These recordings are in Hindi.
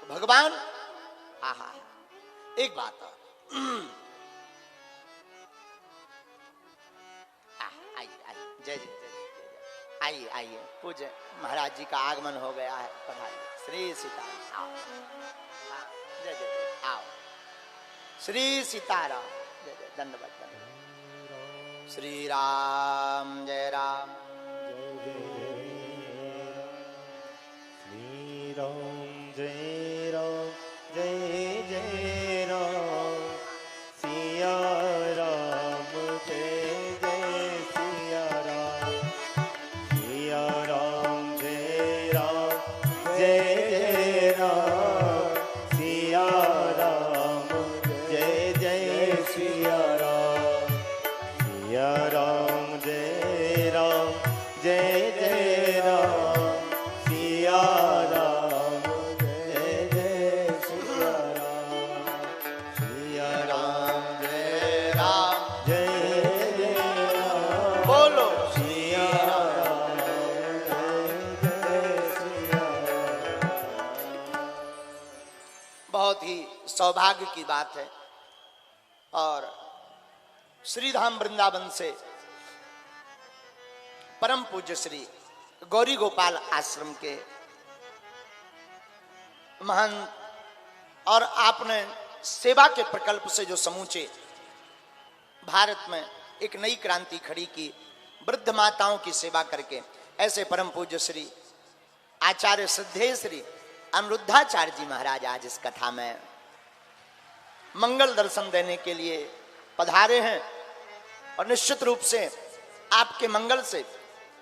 भगवान। आहा, एक बात और, आइए आइए, जय जय जय जय, आइए आइए, पूज्य महाराज जी का आगमन हो गया है, पधारिए। श्री सीताराम, आओ, जय जय जय, आओ। श्री सीताराम, जय जय, दंडवत दंडवत। श्री राम जय राम, श्री राम जय राम, जय जय राम, सिया राम जय जय सिया राम, सिया राम जय राम, जय जय राम, सिया राम जय जय सिया राम, सिया राम जय राम, जय जय राम, सिया राम जय जय सिया राम, सिया राम जय राम, जय जय राम, बोलो सिया राम जय जय सिया राम। बहुत ही सौभाग्य की बात है। और श्रीधाम वृंदावन से परम पूज्य श्री गौरी गोपाल आश्रम के महान और आपने सेवा के प्रकल्प से जो समूचे भारत में एक नई क्रांति खड़ी की, वृद्ध माताओं की सेवा करके, ऐसे परम पूज्य श्री आचार्य श्रद्धेय श्री अनिरुद्धाचार्य जी महाराज आज इस कथा में मंगल दर्शन देने के लिए पधारे हैं। और निश्चित रूप से आपके मंगल से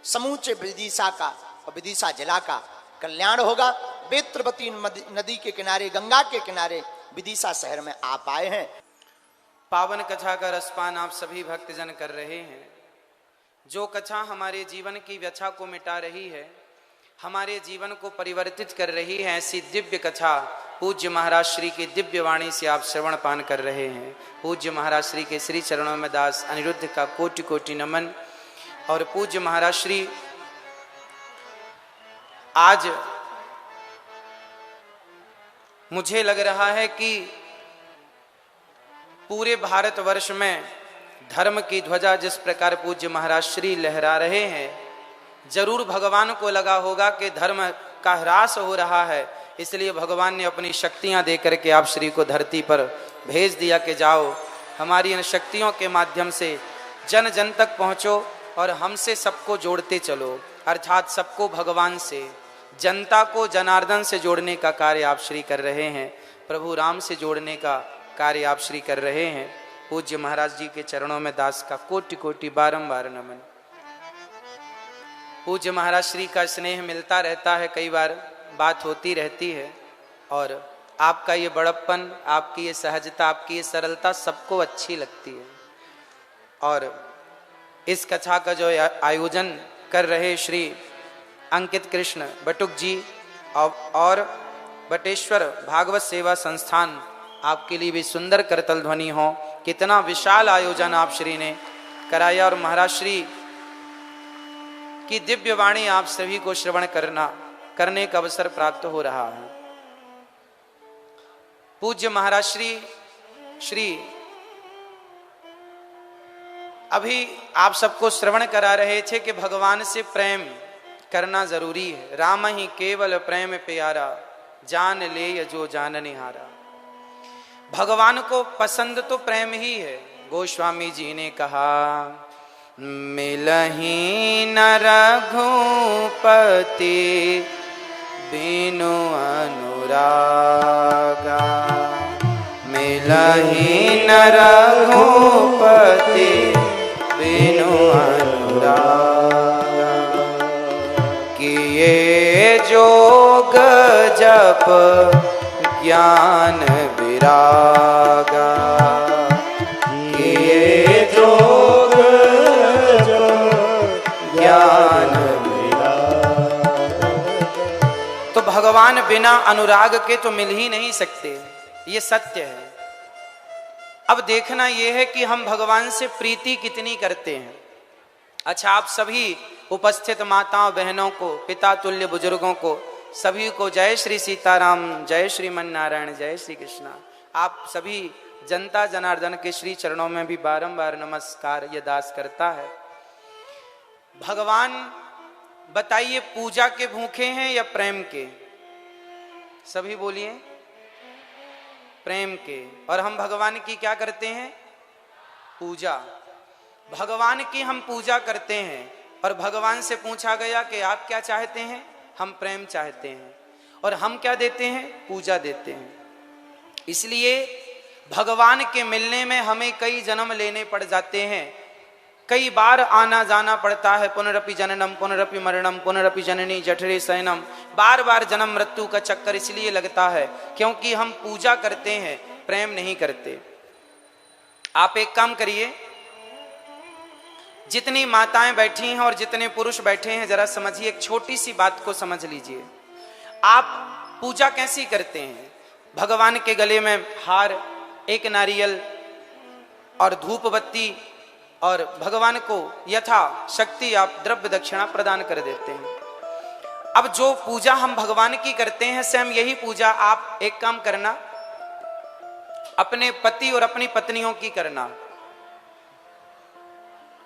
समूचे विदिशा का और विदिशा जिला का कल्याण होगा। बेत्रवती नदी के किनारे, गंगा के किनारे विदिशा शहर में आप आए हैं। पावन कथा का रसपान आप सभी भक्तजन कर रहे हैं। जो कथा हमारे जीवन की व्यथा को मिटा रही है, हमारे जीवन को परिवर्तित कर रही है, ऐसी दिव्य कथा पूज्य महाराज श्री की दिव्य वाणी से आप श्रवण पान कर रहे हैं। पूज्य महाराज श्री के श्री चरणों में दास अनिरुद्ध का कोटि कोटि नमन। और पूज्य महाराज श्री आज मुझे लग रहा है कि पूरे भारतवर्ष में धर्म की ध्वजा जिस प्रकार पूज्य महाराज श्री लहरा रहे हैं, जरूर भगवान को लगा होगा कि धर्म का ह्रास हो रहा है, इसलिए भगवान ने अपनी शक्तियां देकर के आप श्री को धरती पर भेज दिया कि जाओ हमारी इन शक्तियों के माध्यम से जन जन तक पहुंचो और हमसे सबको जोड़ते चलो, अर्थात सबको भगवान से, जनता को जनार्दन से जोड़ने का कार्य आप श्री कर रहे हैं। प्रभु राम से जोड़ने का कार्य आप श्री कर रहे हैं। पूज्य महाराज जी के चरणों में दास का कोटि कोटि बारंबार नमन। पूज्य महाराज श्री का स्नेह मिलता रहता है, कई बार बात होती रहती है, और आपका ये बड़प्पन, आपकी ये सहजता, आपकी ये सरलता सबको अच्छी लगती है। और इस कथा का जो आयोजन कर रहे श्री अंकित कृष्ण बटुक जी और बटेश्वर भागवत सेवा संस्थान, आपके लिए भी सुंदर करतल ध्वनि हो। कितना विशाल आयोजन आप श्री ने कराया और महाराज श्री की दिव्य वाणी आप सभी को श्रवण करने का अवसर प्राप्त हो रहा है। पूज्य महाराज श्री अभी आप सबको श्रवण करा रहे थे कि भगवान से प्रेम करना जरूरी है। राम ही केवल प्रेम प्यारा, जान ले जो जाननिहारा। भगवान को पसंद तो प्रेम ही है। गोस्वामी जी ने कहा, मिलही न रघुपति बिनु अनुरागा, मिलही न रघुपति बिनु अनुरागा। किए जोग जप ज्ञान विरागा, किए जोग ज्ञान विरागा। तो भगवान बिना अनुराग के तो मिल ही नहीं सकते, ये सत्य है। अब देखना यह है कि हम भगवान से प्रीति कितनी करते हैं। अच्छा, आप सभी उपस्थित माताओं बहनों को, पिता तुल्य बुजुर्गों को सभी को जय श्री सीताराम, जय श्रीमन नारायण, जय श्री कृष्णा। आप सभी जनता जनार्दन के श्री चरणों में भी बारंबार नमस्कार ये दास करता है। भगवान बताइए, पूजा के भूखे हैं या प्रेम के? सभी बोलिए, प्रेम के। और हम भगवान की क्या करते हैं? पूजा। भगवान की हम पूजा करते हैं और भगवान से पूछा गया कि आप क्या चाहते हैं? हम प्रेम चाहते हैं। और हम क्या देते हैं? पूजा देते हैं। इसलिए भगवान के मिलने में हमें कई जन्म लेने पड़ जाते हैं, कई बार आना जाना पड़ता है। पुनरपि जननम पुनरपि मरणम पुनरपि जननी जठरे शयनम। बार बार जन्म मृत्यु का चक्कर इसलिए लगता है क्योंकि हम पूजा करते हैं, प्रेम नहीं करते। आप एक काम करिए, जितनी माताएं बैठी हैं और जितने पुरुष बैठे हैं, जरा समझिए, एक छोटी सी बात को समझ लीजिए। आप पूजा कैसी करते हैं? भगवान के गले में हार, एक नारियल और धूप बत्ती, और भगवान को यथा शक्ति आप द्रव्य दक्षिणा प्रदान कर देते हैं। अब जो पूजा हम भगवान की करते हैं, स्वयं यही पूजा आप एक काम करना, अपने पति और अपनी पत्नियों की करना।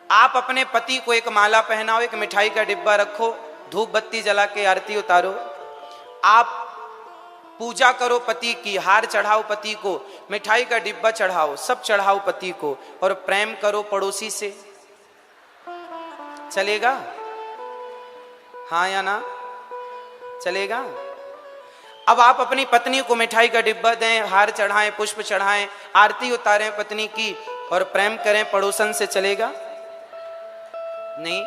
आप अपने पति को एक माला पहनाओ, एक मिठाई का डिब्बा रखो, धूप बत्ती जला के आरती उतारो। आप पूजा करो पति की, हार चढ़ाओ पति को, मिठाई का डिब्बा चढ़ाओ, सब चढ़ाओ पति को, और प्रेम करो पड़ोसी से। चलेगा? हाँ या ना? चलेगा? अब आप अपनी पत्नी को मिठाई का डिब्बा दें, हार चढ़ाएं, पुष्प चढ़ाएं, आरती उतारें पत्नी की, और प्रेम करें पड़ोसन से। चलेगा? नहीं।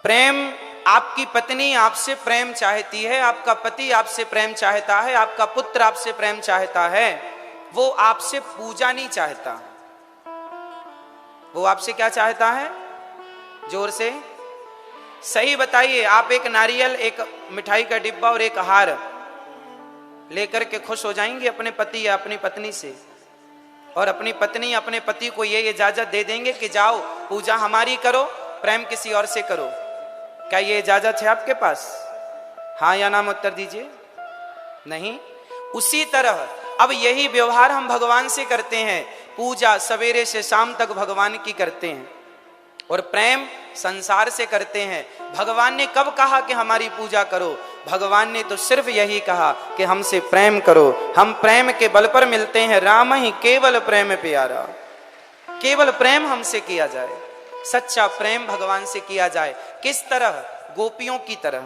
प्रेम, आपकी पत्नी आपसे प्रेम चाहती है, आपका पति आपसे प्रेम चाहता है, आपका पुत्र आपसे प्रेम चाहता है, वो आपसे पूजा नहीं चाहता। वो आपसे क्या चाहता है? जोर से सही बताइए। आप एक नारियल, एक मिठाई का डिब्बा और एक हार लेकर के खुश हो जाएंगे अपने पति या अपनी पत्नी से, और अपनी पत्नी अपने पति को ये इजाजत दे देंगे कि जाओ पूजा हमारी करो, प्रेम किसी और से करो। क्या ये इजाजत है आपके पास? हाँ या ना उत्तर दीजिए। नहीं। उसी तरह अब यही व्यवहार हम भगवान से करते हैं। पूजा सवेरे से शाम तक भगवान की करते हैं, और प्रेम संसार से करते हैं। भगवान ने कब कहा कि हमारी पूजा करो? भगवान ने तो सिर्फ यही कहा कि हमसे प्रेम करो। हम प्रेम के बल पर मिलते हैं। राम ही केवल प्रेम प्यारा। केवल प्रेम हमसे किया जाए, सच्चा प्रेम भगवान से किया जाए। किस तरह? गोपियों की तरह।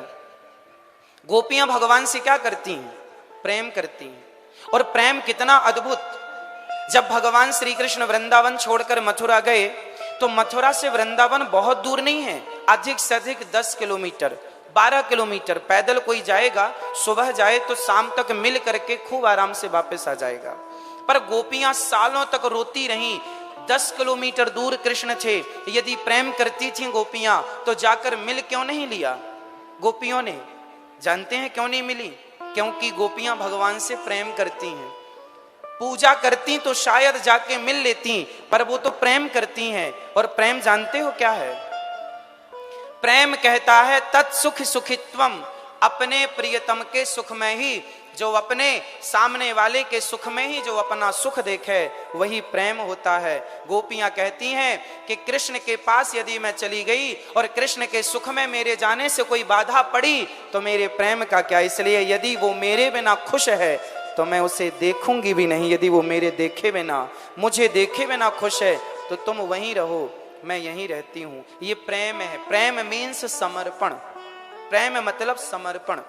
गोपियां भगवान से क्या करती हैं? प्रेम करती हैं। और प्रेम कितना अद्भुत! जब भगवान श्री कृष्ण वृंदावन छोड़कर मथुरा गए, तो मथुरा से वृंदावन बहुत दूर नहीं है, अधिक से अधिक 10 किलोमीटर, 12 किलोमीटर पैदल कोई जाएगा, सुबह जाए तो शाम तक मिल करके खूब आराम से वापस आ जाएगा। पर गोपियां सालों तक रोती रहीं। 10 किलोमीटर दूर कृष्ण थे, यदि प्रेम करती थी गोपियां तो जाकर मिल क्यों नहीं लिया गोपियों ने? जानते हैं क्यों नहीं मिली? क्योंकि गोपियां भगवान से प्रेम करती हैं। पूजा करती तो शायद जाके मिल लेती, पर वो तो प्रेम करती हैं। और प्रेम जानते हो क्या है? प्रेम कहता है तत्सुख सुखित्वम, अपने प्रियतम के सुख में ही, जो अपने सामने वाले के सुख में ही जो अपना सुख देखे, वही प्रेम होता है। गोपियां कहती हैं कि कृष्ण के पास यदि मैं चली गई और कृष्ण के सुख में मेरे जाने से कोई बाधा पड़ी तो मेरे प्रेम का क्या? इसलिए यदि वो मेरे बिना खुश है तो मैं उसे देखूंगी भी नहीं। यदि वो मेरे देखे बिना, मुझे देखे बिना खुश है तो तुम वहीं रहो, मैं यहीं रहती हूं। ये प्रेम है। प्रेम मीन्स समर्पण। प्रेम मतलब समर्पण।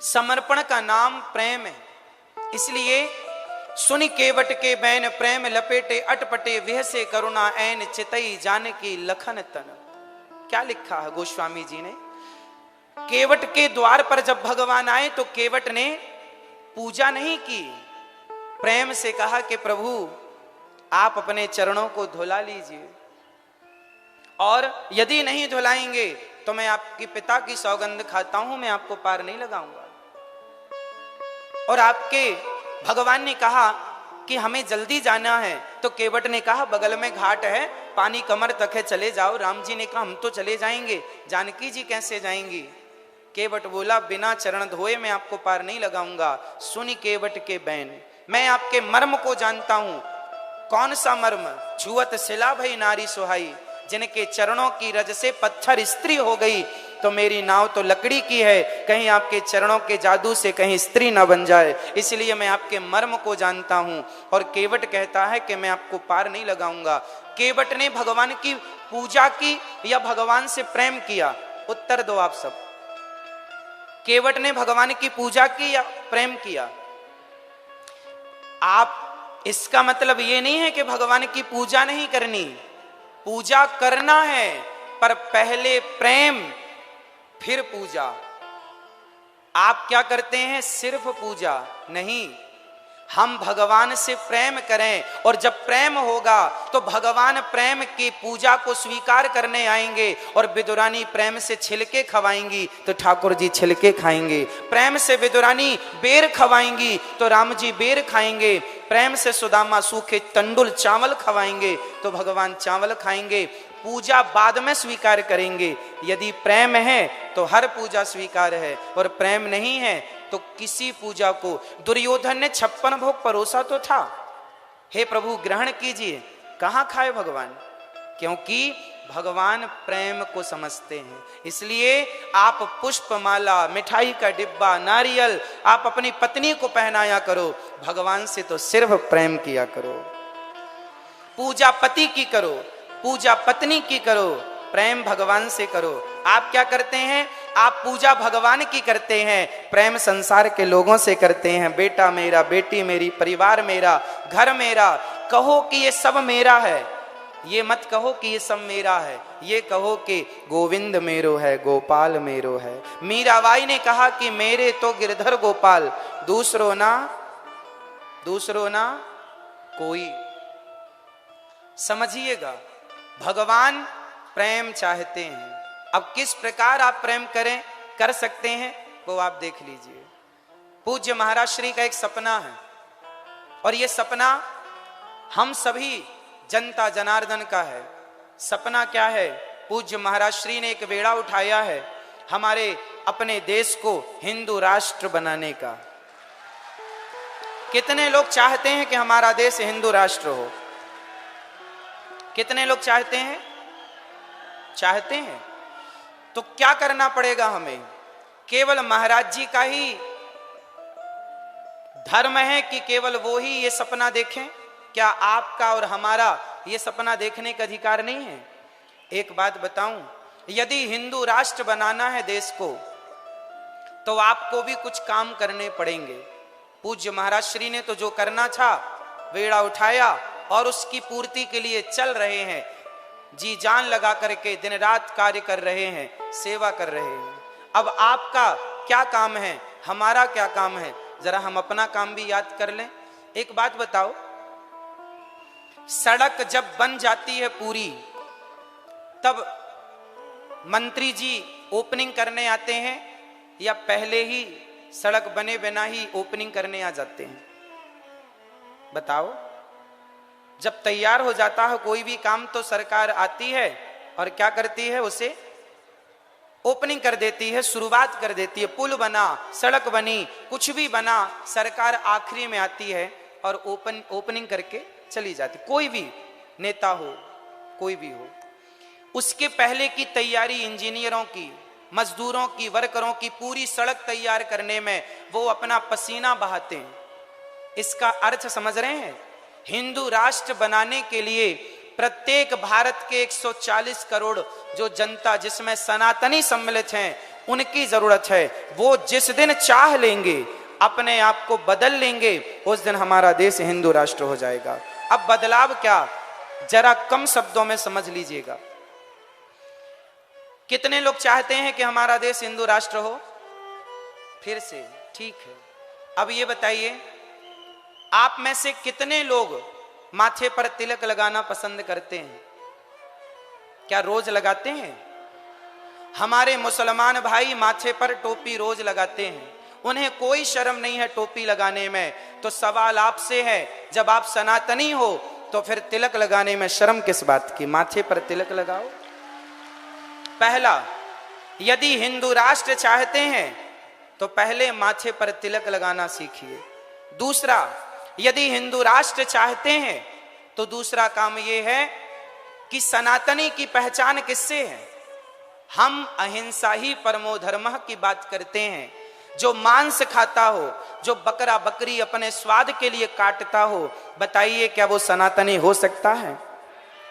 समर्पण का नाम प्रेम है। इसलिए सुनि केवट के बैन, प्रेम लपेटे अटपटे, विह से करुणा ऐन चितई जानकी लखन तन। क्या लिखा है गोस्वामी जी ने? केवट के द्वार पर जब भगवान आए तो केवट ने पूजा नहीं की, प्रेम से कहा कि प्रभु आप अपने चरणों को धुला लीजिए, और यदि नहीं धुलाएंगे तो मैं आपके पिता की सौगंध खाता हूं, मैं आपको पार नहीं लगाऊंगा। और आपके भगवान ने कहा कि हमें जल्दी जाना है, तो केवट ने कहा बगल में घाट है, पानी कमर तक है, चले जाओ। राम जी ने कहा हम तो चले जाएंगे, जानकी जी कैसे जाएंगी? केवट बोला बिना चरण धोए मैं आपको पार नहीं लगाऊंगा। सुनी केवट के बैन, मैं आपके मर्म को जानता हूं। कौन सा मर्म? छुअत शिला भई नारी सुहाई, जिनके चरणों की रज से पत्थर स्त्री हो गई, तो मेरी नाव तो लकड़ी की है, कहीं आपके चरणों के जादू से कहीं स्त्री ना बन जाए, इसलिए मैं आपके मर्म को जानता हूं। और केवट कहता है कि मैं आपको पार नहीं लगाऊंगा। केवट ने भगवान की पूजा की या भगवान से प्रेम किया? उत्तर दो आप सब। केवट ने भगवान की पूजा की या प्रेम किया? आप, इसका मतलब ये नहीं है कि भगवान की पूजा नहीं करनी, पूजा करना है, पर पहले प्रेम फिर पूजा। आप क्या करते हैं? सिर्फ पूजा नहीं, हम भगवान से प्रेम करें, और जब प्रेम होगा तो भगवान प्रेम की पूजा को स्वीकार करने आएंगे। और विदुरानी प्रेम से छिलके खवाएंगी तो ठाकुर जी छिलके खाएंगे, प्रेम से विदुरानी बेर खवाएंगी तो राम जी बेर खाएंगे, प्रेम से सुदामा सूखे तंडुल चावल खवाएंगे तो भगवान चावल खाएंगे। पूजा बाद में स्वीकार करेंगे। यदि प्रेम है तो हर पूजा स्वीकार है, और प्रेम नहीं है तो किसी पूजा को। दुर्योधन ने 56 भोग परोसा तो था, हे प्रभु ग्रहण कीजिए, कहां खाए भगवान? क्योंकि भगवान प्रेम को समझते हैं। इसलिए आप पुष्पमाला, मिठाई का डिब्बा, नारियल आप अपनी पत्नी को पहनाया करो, भगवान से तो सिर्फ प्रेम किया करो। पूजा पति की करो, पूजा पत्नी की करो, प्रेम भगवान से करो। आप क्या करते हैं? आप पूजा भगवान की करते हैं, प्रेम संसार के लोगों से करते हैं। बेटा मेरा, बेटी मेरी, परिवार मेरा, घर मेरा। कहो कि ये सब मेरा है, ये मत कहो कि ये सब मेरा है, ये कहो कि गोविंद मेरो है, गोपाल मेरो है। मीराबाई ने कहा कि मेरे तो गिरधर गोपाल, दूसरो ना कोई। समझिएगा, भगवान प्रेम चाहते हैं। अब किस प्रकार आप प्रेम कर सकते हैं वो आप देख लीजिए। पूज्य महाराज श्री का एक सपना है, और ये सपना हम सभी जनता जनार्दन का है। सपना क्या है? पूज्य महाराज श्री ने एक बेड़ा उठाया है हमारे अपने देश को हिंदू राष्ट्र बनाने का। कितने लोग चाहते हैं कि हमारा देश हिंदू राष्ट्र हो? कितने लोग चाहते हैं? चाहते हैं। तो क्या करना पड़ेगा हमें? केवल महाराज जी का ही धर्म है कि केवल वो ही ये सपना देखें? क्या आपका और हमारा ये सपना देखने का अधिकार नहीं है? एक बात बताऊं, यदि हिंदू राष्ट्र बनाना है देश को, तो आपको भी कुछ काम करने पड़ेंगे। पूज्य महाराज श्री ने तो जो करना था बेड़ा उठाया, और उसकी पूर्ति के लिए चल रहे हैं, जी जान लगा करके दिन रात कार्य कर रहे हैं, सेवा कर रहे हैं। अब आपका क्या काम है, हमारा क्या काम है? जरा हम अपना काम भी याद कर लें। एक बात बताओ, सड़क जब बन जाती है पूरी, तब मंत्री जी ओपनिंग करने आते हैं या पहले ही सड़क बने बिना ही ओपनिंग करने आ जाते हैं? बताओ। जब तैयार हो जाता है कोई भी काम तो सरकार आती है और क्या करती है? उसे ओपनिंग कर देती है, शुरुआत कर देती है। पुल बना, सड़क बनी, कुछ भी बना, सरकार आखिरी में आती है और ओपनिंग करके चली जाती। कोई भी नेता हो, कोई भी हो, उसके पहले की तैयारी इंजीनियरों की, मजदूरों की, वर्करों की पूरी सड़क तैयार करने में वो अपना पसीना बहाते हैं। इसका अर्थ समझ रहे हैं? हिंदू राष्ट्र बनाने के लिए प्रत्येक भारत के 140 करोड़ जो जनता, जिसमें सनातनी सम्मिलित हैं, उनकी जरूरत है। वो जिस दिन चाह लेंगे, अपने आप को बदल लेंगे, उस दिन हमारा देश हिंदू राष्ट्र हो जाएगा। अब बदलाव क्या, जरा कम शब्दों में समझ लीजिएगा। कितने लोग चाहते हैं कि हमारा देश हिंदू राष्ट्र हो? फिर से ठीक है। अब ये बताइए, आप में से कितने लोग माथे पर तिलक लगाना पसंद करते हैं? क्या रोज लगाते हैं? हमारे मुसलमान भाई माथे पर टोपी रोज लगाते हैं, उन्हें कोई शर्म नहीं है टोपी लगाने में। तो सवाल आपसे है, जब आप सनातनी हो तो फिर तिलक लगाने में शर्म किस बात की? माथे पर तिलक लगाओ। पहला, यदि हिंदू राष्ट्र चाहते हैं तो पहले माथे पर तिलक लगाना सीखिए। दूसरा, यदि हिंदू राष्ट्र चाहते हैं तो दूसरा काम यह है कि सनातनी की पहचान किससे है? हम अहिंसा ही परमो धर्मः की बात करते हैं। जो मांस खाता हो, जो बकरा बकरी अपने स्वाद के लिए काटता हो, बताइए क्या वो सनातनी हो सकता है?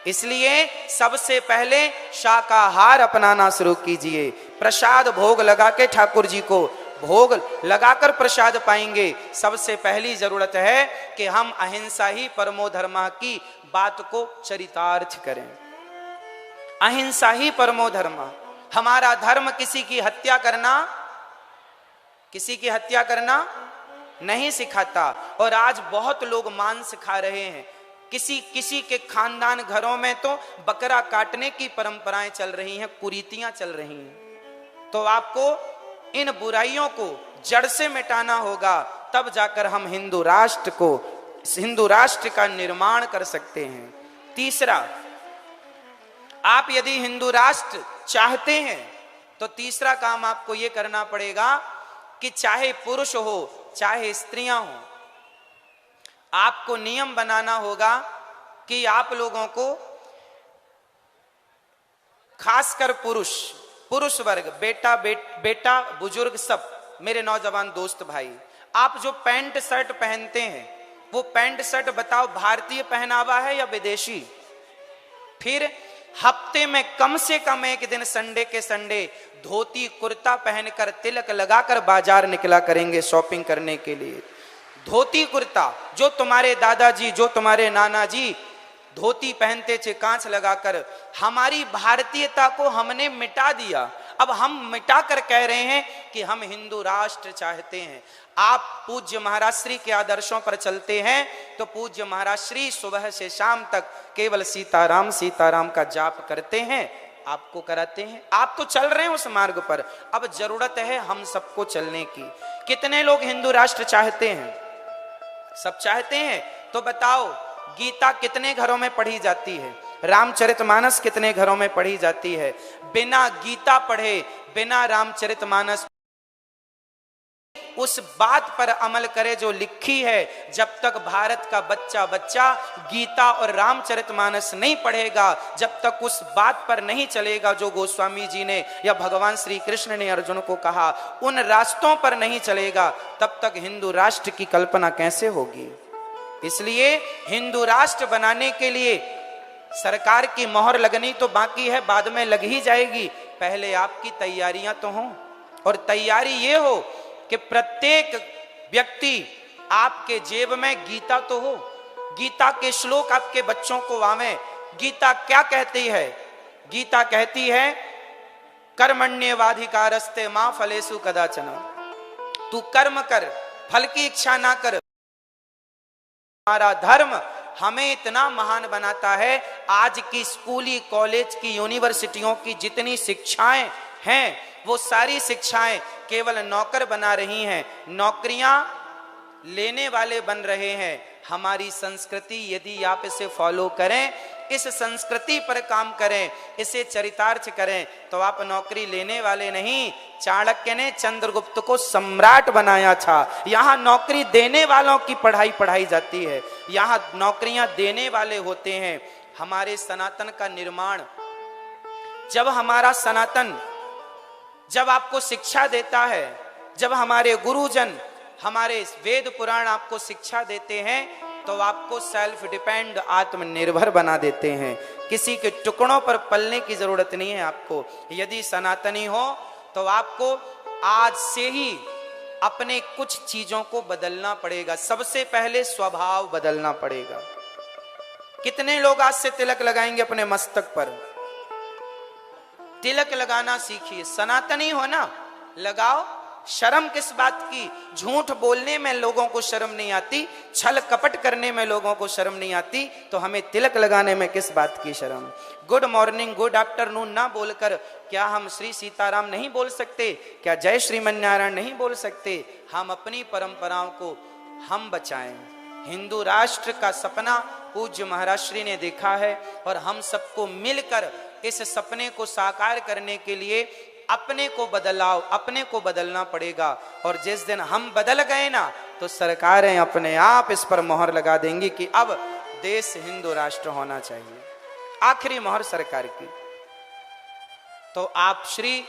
इसलिए सबसे पहले शाकाहार अपनाना शुरू कीजिए। प्रसाद भोग लगा के ठाकुर जी को भोग लगाकर प्रसाद पाएंगे। सबसे पहली जरूरत है कि हम अहिंसा ही परमो धर्मः की बात को चरितार्थ करें। अहिंसा ही परमो धर्मः। हमारा धर्म किसी की हत्या करना नहीं सिखाता। और आज बहुत लोग मांस खा रहे हैं। किसी के खानदान घरों में तो बकरा काटने की परंपराएं चल रही हैं, कुरीतियां चल रही हैं। तो आपको इन बुराइयों को जड़ से मिटाना होगा, तब जाकर हम हिंदू राष्ट्र का निर्माण कर सकते हैं। तीसरा, आप यदि हिंदू राष्ट्र चाहते हैं तो तीसरा काम आपको यह करना पड़ेगा कि चाहे पुरुष हो चाहे स्त्रियां हो, आपको नियम बनाना होगा कि आप लोगों को, खासकर पुरुष वर्ग, बेटा बुजुर्ग, सब मेरे नौजवान दोस्त भाई, आप जो पैंट शर्ट पहनते हैं वो पैंट शर्ट बताओ भारतीय पहनावा है या विदेशी? फिर हफ्ते में कम से कम एक दिन संडे के संडे धोती कुर्ता पहनकर तिलक लगाकर बाजार निकला करेंगे शॉपिंग करने के लिए। धोती कुर्ता, जो तुम्हारे दादाजी, जो तुम्हारे नाना जी धोती पहनते थे कांच लगाकर, हमारी भारतीयता को हमने मिटा दिया। अब हम मिटाकर कह रहे हैं कि हम हिंदू राष्ट्र चाहते हैं। आप पूज्य महाराज श्री के आदर्शों पर चलते हैं तो पूज्य महाराज श्री सुबह से शाम तक केवल सीताराम सीताराम का जाप करते हैं, आपको कराते हैं। आप तो चल रहे हैं उस मार्ग पर, अब जरूरत है हम सबको चलने की। कितने लोग हिंदू राष्ट्र चाहते हैं? सब चाहते हैं। तो बताओ, गीता कितने घरों में पढ़ी जाती है? रामचरितमानस कितने घरों में पढ़ी जाती है? बिना गीता पढ़े, बिना रामचरितमानस उस बात पर अमल करे जो लिखी है। जब तक भारत का बच्चा गीता और रामचरितमानस नहीं पढ़ेगा, जब तक उस बात पर नहीं चलेगा जो गोस्वामी जी ने या भगवान श्री कृष्ण ने अर्जुन को कहा, उन रास्तों पर नहीं चलेगा, तब तक हिंदू राष्ट्र की कल्पना कैसे होगी? इसलिए हिंदू राष्ट्र बनाने के लिए सरकार की मोहर लगनी तो बाकी है, बाद में लग ही जाएगी। पहले आपकी तैयारियां तो हों, और तैयारी ये हो कि प्रत्येक व्यक्ति आपके जेब में गीता तो हो, गीता के श्लोक आपके बच्चों को आवे। गीता क्या कहती है? गीता कहती है कर्मण्येवाधिकारस्ते मां फलेषु कदाचन। तू कर्म कर, फल की इच्छा ना कर। हमारा धर्म हमें इतना महान बनाता है। आज की स्कूली, कॉलेज की, यूनिवर्सिटियों की जितनी शिक्षाएं हैं, वो सारी शिक्षाएं केवल नौकर बना रही हैं, नौकरियां लेने वाले बन रहे हैं। हमारी संस्कृति यदि आप इसे फॉलो करें, इस संस्कृति पर काम करें, इसे चरितार्थ करें, तो आप नौकरी लेने वाले नहीं। चाणक्य ने चंद्रगुप्त को सम्राट बनाया था। यहां नौकरी देने वालों की पढ़ाई जाती है, यहां नौकरियां देने वाले होते हैं। हमारे सनातन का निर्माण, जब हमारा सनातन जब आपको शिक्षा देता है, जब हमारे गुरुजन, हमारे वेद पुराण आपको शिक्षा देते हैं, तो आपको सेल्फ डिपेंड, आत्मनिर्भर बना देते हैं। किसी के टुकड़ों पर पलने की जरूरत नहीं है आपको। यदि सनातनी हो तो आपको आज से ही अपने कुछ चीजों को बदलना पड़ेगा। सबसे पहले स्वभाव बदलना पड़ेगा। कितने लोग आज से तिलक लगाएंगे अपने मस्तक पर? तिलक लगाना सीखिए। सनातनी हो ना, लगाओ। शर्म किस बात की? झूठ बोलने में लोगों को शर्म नहीं आती, छल कपट करने में लोगों को शर्म नहीं आती, तो हमें तिलक लगाने में किस बात की शर्म? गुड मॉर्निंग, गुड आफ्टरनून ना बोलकर क्या हम श्री सीताराम नहीं बोल सकते? क्या जय श्रीमन्नारायण नहीं बोल सकते? हम अपनी परंपराओं को हम बचाएं। हिंदू राष्ट्र का सपना पूज्य महाराज श्री ने देखा है और हम सबको मिलकर इस सपने को साकार करने के लिए अपने को बदलना पड़ेगा। और जिस दिन हम बदल गए ना तो सरकारें अपने आप इस पर मोहर लगा देंगी कि अब देश हिंदू राष्ट्र होना चाहिए। आखिरी मोहर सरकार की। तो आप श्री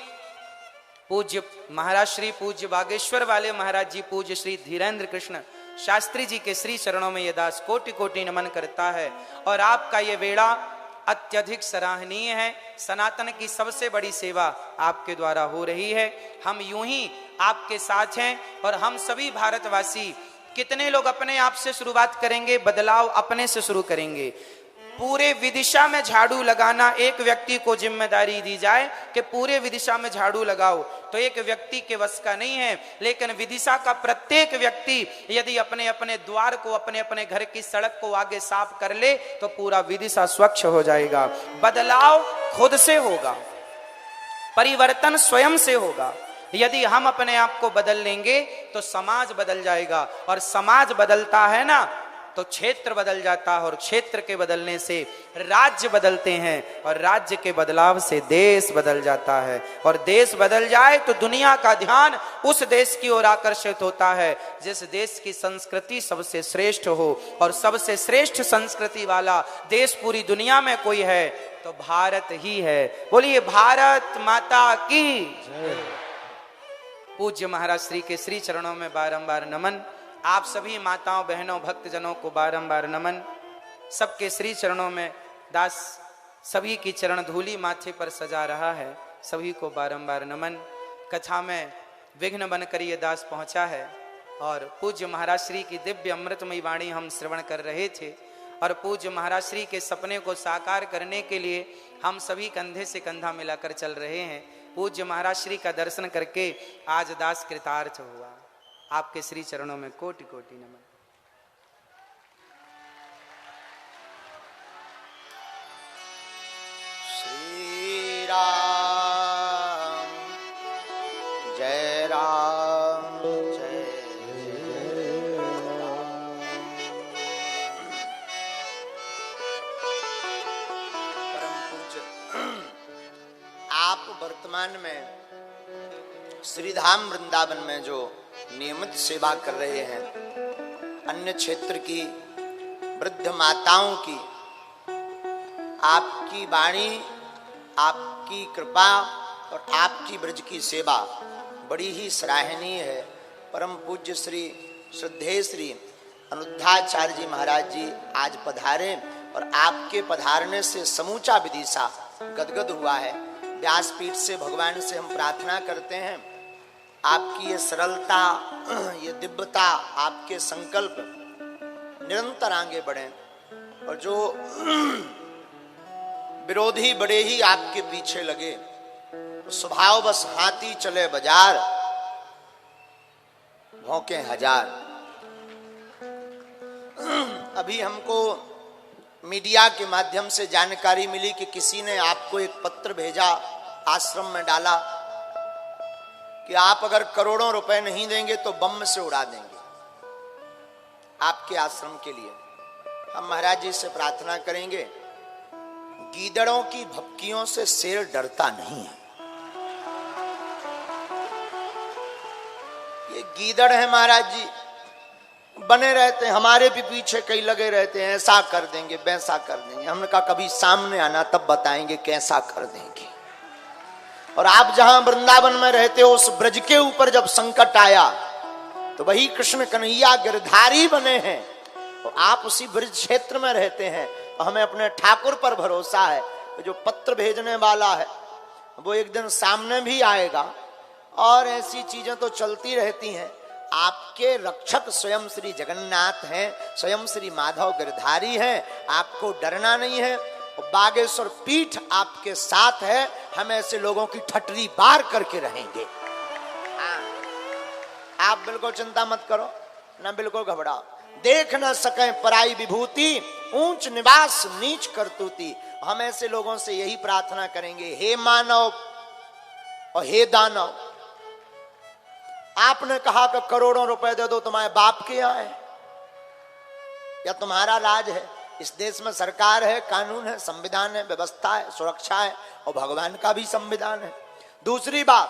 पूज्य महाराज श्री पूज्य बागेश्वर वाले महाराज जी पूज्य श्री धीरेन्द्र कृष्ण शास्त्री जी के श्री चरणों में यह दास कोटि कोटि नमन करता है। और आपका ये बेड़ा अत्यधिक सराहनीय है। सनातन की सबसे बड़ी सेवा आपके द्वारा हो रही है। हम यूं ही आपके साथ हैं और हम सभी भारतवासी कितने लोग अपने आप से शुरुआत करेंगे, बदलाव अपने से शुरू करेंगे। पूरे विदिशा में झाड़ू लगाना एक व्यक्ति को जिम्मेदारी दी जाए कि पूरे विदिशा में झाड़ू लगाओ, तो एक व्यक्ति के वश का नहीं है। लेकिन विदिशा का प्रत्येक व्यक्ति यदि अपने अपने द्वार को, अपने अपने घर की सड़क को आगे साफ कर ले तो पूरा विदिशा स्वच्छ हो जाएगा। बदलाव खुद से होगा, परिवर्तन स्वयं से होगा। यदि हम अपने आप को बदल लेंगे तो समाज बदल जाएगा, और समाज बदलता है ना तो क्षेत्र बदल जाता है, और क्षेत्र के बदलने से राज्य बदलते हैं, और राज्य के बदलाव से देश बदल जाता है, और देश बदल जाए तो दुनिया का ध्यान उस देश की ओर आकर्षित होता है जिस देश की संस्कृति सबसे श्रेष्ठ हो। और सबसे श्रेष्ठ संस्कृति वाला देश पूरी दुनिया में कोई है तो भारत ही है। बोलिए भारत माता की जय। पूज्य महाराज श्री के श्री चरणों में बारंबार नमन। आप सभी माताओं बहनों भक्तजनों को बारंबार नमन। सबके श्री चरणों में दास सभी की चरण धूली माथे पर सजा रहा है, सभी को बारंबार नमन। कथा में विघ्न बनकर ये दास पहुंचा है और पूज्य महाराज श्री की दिव्य अमृतमयी वाणी हम श्रवण कर रहे थे, और पूज्य महाराज श्री के सपने को साकार करने के लिए हम सभी कंधे से कंधा मिलाकर चल रहे हैं। पूज्य महाराज श्री का दर्शन करके आज दास कृतार्थ हुआ। आपके श्री चरणों में कोटि कोटि नमन। श्री राम जय राम जय जय राम। परम पूज्य आप वर्तमान में श्रीधाम वृंदावन में जो नियमित सेवा कर रहे हैं, अन्य क्षेत्र की वृद्ध माताओं की आपकी वाणी, आपकी कृपा और आपकी ब्रज की सेवा बड़ी ही सराहनीय है। परम पूज्य श्री श्रद्धेय श्री अनुद्धाचार्य जी महाराज जी आज पधारे और आपके पधारने से समूचा विदिशा गदगद हुआ है। व्यासपीठ से भगवान से हम प्रार्थना करते हैं आपकी ये सरलता, ये दिव्यता, आपके संकल्प निरंतर आगे बढ़े, और जो विरोधी बड़े ही आपके पीछे लगे, स्वभाव बस हाथी चले बाजार भौंके हजार। अभी हमको मीडिया के माध्यम से जानकारी मिली कि किसी ने आपको एक पत्र भेजा, आश्रम में डाला कि आप अगर करोड़ों रुपए नहीं देंगे तो बम से उड़ा देंगे आपके आश्रम के लिए। हम महाराज जी से प्रार्थना करेंगे, गीदड़ों की भपकियों से शेर डरता नहीं है। ये गीदड़ है महाराज जी, बने रहते हैं हमारे भी पीछे, कई लगे रहते हैं, ऐसा कर देंगे वैसा कर देंगे। हमने कहा कभी सामने आना तब बताएंगे कैसा कर देंगे। और आप जहां वृंदावन में रहते हो उस ब्रज के ऊपर जब संकट आया तो वही कृष्ण कन्हैया गिरधारी बने हैं, और आप उसी ब्रज क्षेत्र में रहते हैं। और हमें अपने ठाकुर पर भरोसा है, जो पत्र भेजने वाला है वो एक दिन सामने भी आएगा। और ऐसी चीजें तो चलती रहती हैं। आपके रक्षक स्वयं श्री जगन्नाथ हैं, स्वयं श्री माधव गिरधारी हैं, आपको डरना नहीं है। बागेश्वर पीठ आपके साथ है, हम ऐसे लोगों की ठटरी बार करके रहेंगे। आप बिल्कुल चिंता मत करो, ना बिल्कुल घबराओ। देख न सके पराई विभूति, ऊंच निवास नीच करतूती। हम ऐसे लोगों से यही प्रार्थना करेंगे, हे मानव और हे दानव, आपने कहा कि करोड़ों रुपए दे दो, तुम्हारे बाप के यहाँ है या तुम्हारा राज है इस देश में सरकार है, कानून है, संविधान है, व्यवस्था है, सुरक्षा है और भगवान का भी संविधान है। दूसरी बात,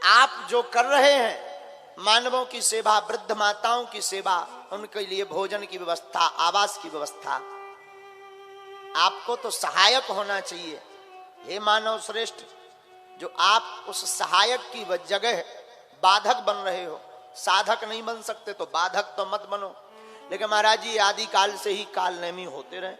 आप जो कर रहे हैं मानवों की सेवा, वृद्ध माताओं की सेवा, उनके लिए भोजन की व्यवस्था, आवास की व्यवस्था, आपको तो सहायक होना चाहिए। हे मानव श्रेष्ठ, जो आप उस सहायक की जगह बाधक बन रहे हो, साधक नहीं बन सकते तो बाधक तो मत बनो। लेकिन महाराज जी आदि काल से ही कालनेमी होते रहे,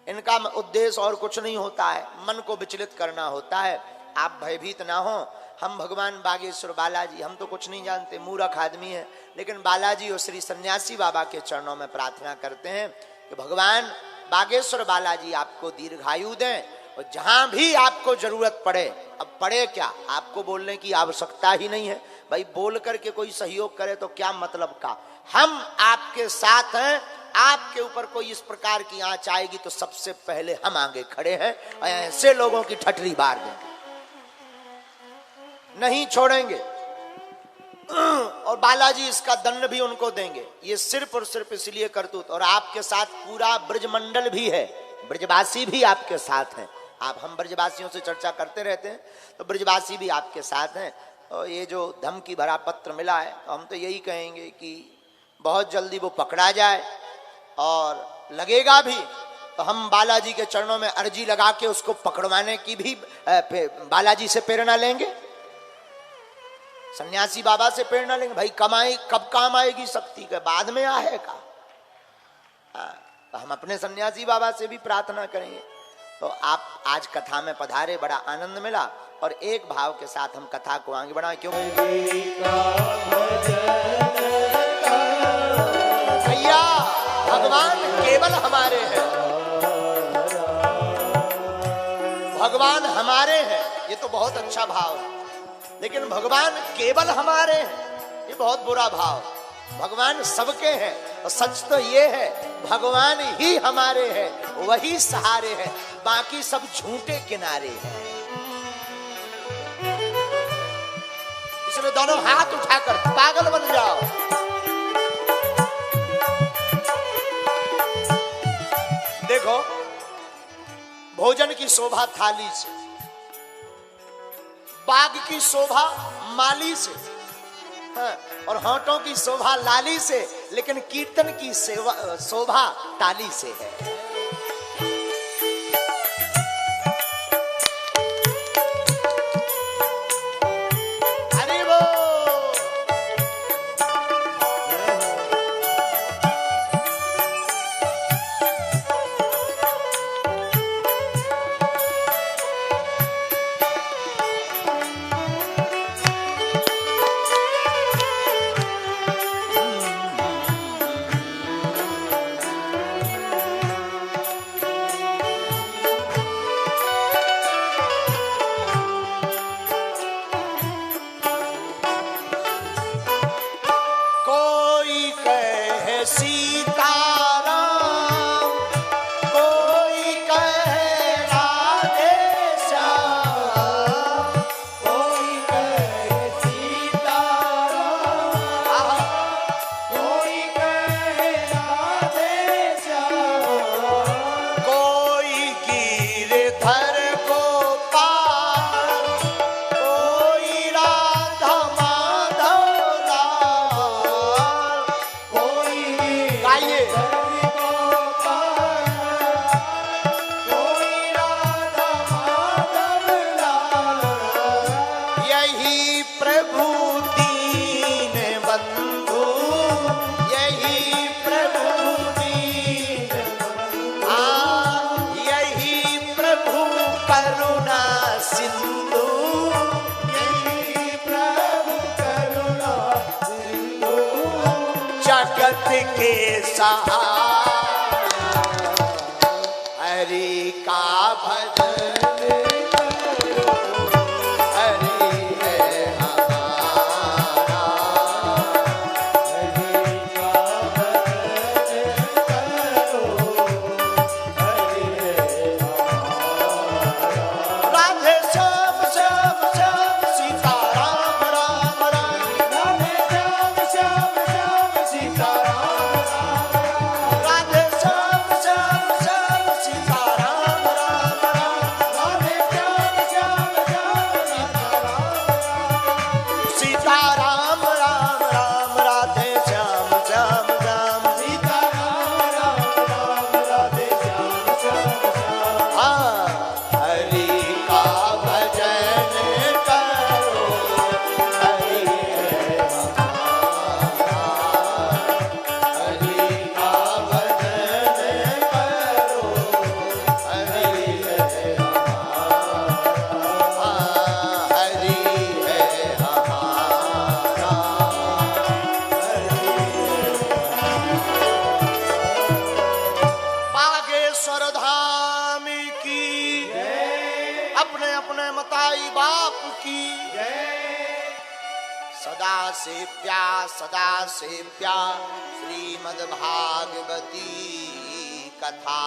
इनका उद्देश्य और कुछ नहीं होता है, मन को विचलित करना होता है। आप भयभीत ना हो। हम भगवान बागेश्वर बालाजी, हम तो कुछ नहीं जानते, मूर्ख आदमी है, लेकिन बालाजी और श्री सन्यासी बाबा के चरणों में प्रार्थना करते हैं कि भगवान बागेश्वर बालाजी आपको दीर्घायु दें और जहां भी आपको जरूरत पड़े, अब पड़े क्या, आपको बोलने की आवश्यकता ही नहीं है भाई, बोल करके कोई सहयोग करे तो क्या मतलब का, हम आपके साथ हैं। आपके ऊपर कोई इस प्रकार की आंच आएगी तो सबसे पहले हम आगे खड़े हैं और ऐसे लोगों की ठटरी बार देंगे, नहीं छोड़ेंगे। और बालाजी इसका दंड भी उनको देंगे। ये सिर्फ और सिर्फ इसलिए करतूत, और आपके साथ पूरा ब्रजमंडल भी है, ब्रजवासी भी आपके साथ हैं। आप, हम ब्रजवासियों से चर्चा करते रहते हैं तो ब्रजवासी भी आपके साथ हैं। और ये जो धमकी भरा पत्र मिला है, तो हम तो यही कहेंगे कि बहुत जल्दी वो पकड़ा जाए, और लगेगा भी तो हम बालाजी के चरणों में अर्जी लगा के उसको पकड़वाने की भी बालाजी से प्रेरणा लेंगे, सन्यासी बाबा से प्रेरणा लेंगे। भाई कमाई कब काम आएगी शक्ति के, बाद में आएगा। तो हम अपने सन्यासी बाबा से भी प्रार्थना करेंगे। तो आप आज कथा में पधारे, बड़ा आनंद मिला, और एक भाव के साथ हम कथा को आगे बढ़ाएं। क्यों भैया, भगवान केवल हमारे हैं, भगवान हमारे हैं, ये तो बहुत अच्छा भाव है। लेकिन भगवान केवल हमारे हैं, ये बहुत बुरा भाव। भगवान सबके हैं, और सच तो ये है भगवान ही हमारे हैं, वही सहारे हैं, बाकी सब झूठे किनारे हैं। इसलिए दोनों हाथ उठाकर पागल बन जाओ। देखो, भोजन की शोभा थाली से, बाग की शोभा माली से, हाँ, और होंठों की शोभा लाली से, लेकिन कीर्तन की शोभा ताली से है। अरे वो के सहारा हरि का भजन करो, हरि है हमारा, हरि का भजन करो, हरि है हमारा। राधे श्याम श्याम श्याम सीताराम राम राम, राधे श्याम श्याम श्याम सीताराम राम। अपने अपने मताई बाप की सदा सेव्या श्रीमद् भागवती कथा।